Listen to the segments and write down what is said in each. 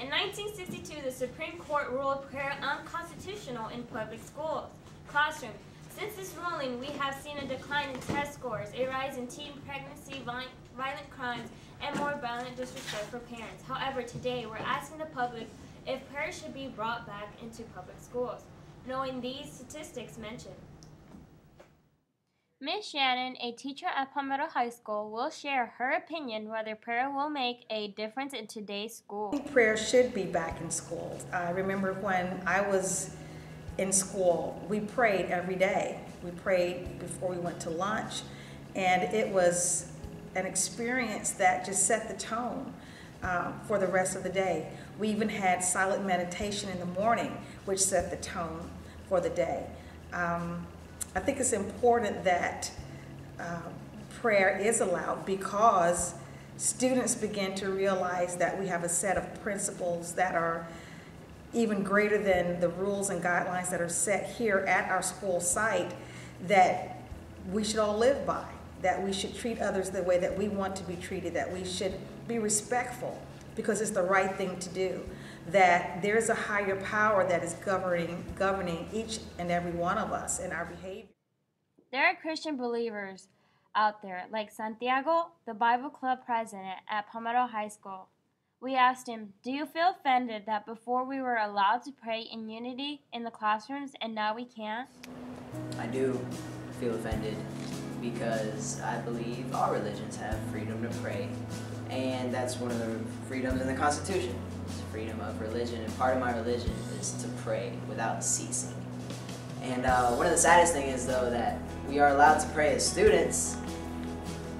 In 1962, the Supreme Court ruled prayer unconstitutional in public schools classrooms. Since this ruling, we have seen a decline in test scores, a rise in teen pregnancy, violent crimes, and more violent disrespect for parents. However, today we're asking the public if prayer should be brought back into public schools, knowing these statistics mentioned. Ms. Shannon, a teacher at Palmetto High School, will share her opinion whether prayer will make a difference in today's school. I think prayer should be back in schools. I remember when I was in school, we prayed every day. We prayed before we went to lunch, and it was an experience that just set the tone for the rest of the day. We even had silent meditation in the morning, which set the tone for the day. I think it's important that prayer is allowed because students begin to realize that we have a set of principles that are even greater than the rules and guidelines that are set here at our school site that we should all live by, that we should treat others the way that we want to be treated, that we should be respectful because it's the right thing to do, that there's a higher power that is governing each and every one of us in our behavior. There are Christian believers out there like Santiago, the Bible Club president at Palmetto High School. We asked him, do you feel offended that before we were allowed to pray in unity in the classrooms and now we can't? I do feel offended because I believe all religions have freedom to pray, and that's one of the freedoms in the Constitution. It's freedom of religion, and part of my religion is to pray without ceasing. And one of the saddest things is, though, that we are allowed to pray as students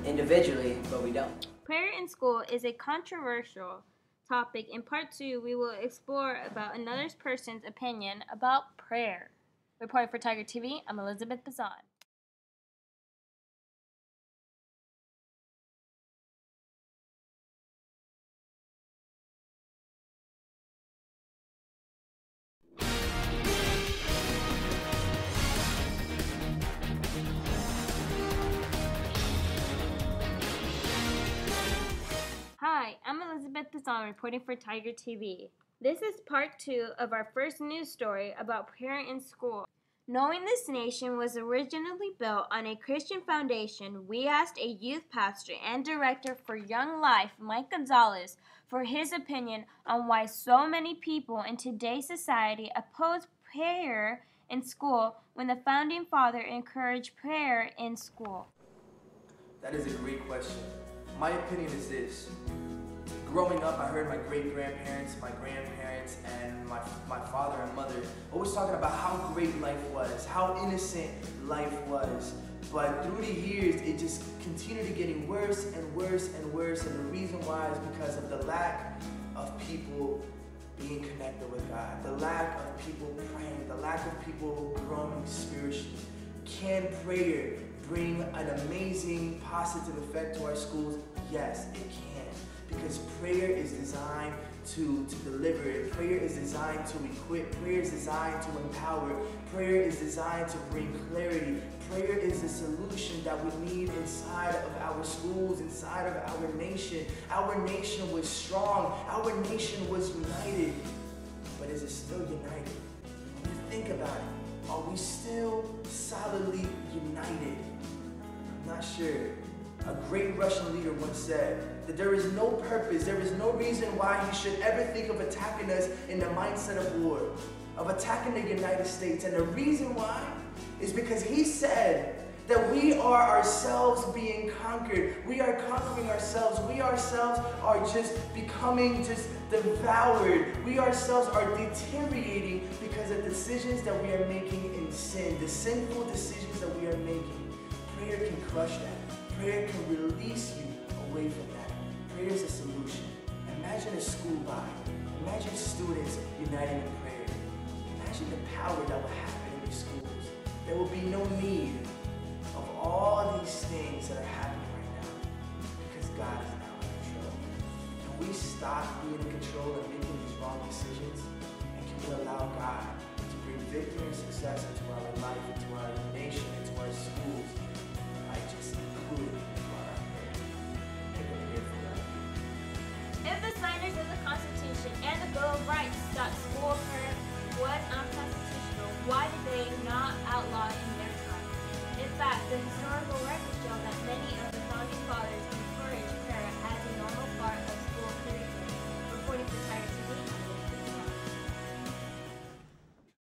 individually, but we don't. Prayer in school is a controversial topic. In part 2, we will explore about another person's opinion about prayer. Reporting for Tiger TV, I'm Elizabeth Bazan. Hi, I'm Elizabeth Bazan reporting for Tiger TV. This is part 2 of our first news story about prayer in school. Knowing this nation was originally built on a Christian foundation, we asked a youth pastor and director for Young Life, Mike Gonzalez, for his opinion on why so many people in today's society oppose prayer in school when the founding father encouraged prayer in school. That is a great question. My opinion is this. Growing up, I heard my great-grandparents, my grandparents, and my father and mother always talking about how great life was, how innocent life was. But through the years, it just continued to getting worse and worse and worse. And the reason why is because of the lack of people being connected with God, the lack of people praying, the lack of people growing spiritually. Can prayer bring an amazing positive effect to our schools? Yes, it can. Because prayer is designed to deliver it. Prayer is designed to equip. Prayer is designed to empower. Prayer is designed to bring clarity. Prayer is the solution that we need inside of our schools, inside of our nation. Our nation was strong. Our nation was united. But is it still united? When you think about it, are we still solidly united? I'm not sure. A great Russian leader once said that there is no purpose, there is no reason why he should ever think of attacking us in the mindset of war, of attacking the United States. And the reason why is because he said that we are ourselves being conquered. We are conquering ourselves. We ourselves are just becoming just devoured. We ourselves are deteriorating because of decisions that we are making in sin, the sinful decisions that we are making. Prayer can crush that. Prayer can release you away from that. Prayer is a solution. Imagine a school body. Imagine students uniting in prayer. Imagine the power that will happen in your schools. There will be no need of all these things that are happening right now because God is now in control. Can we stop being in control and making these wrong decisions? And can we allow God to bring victory and success into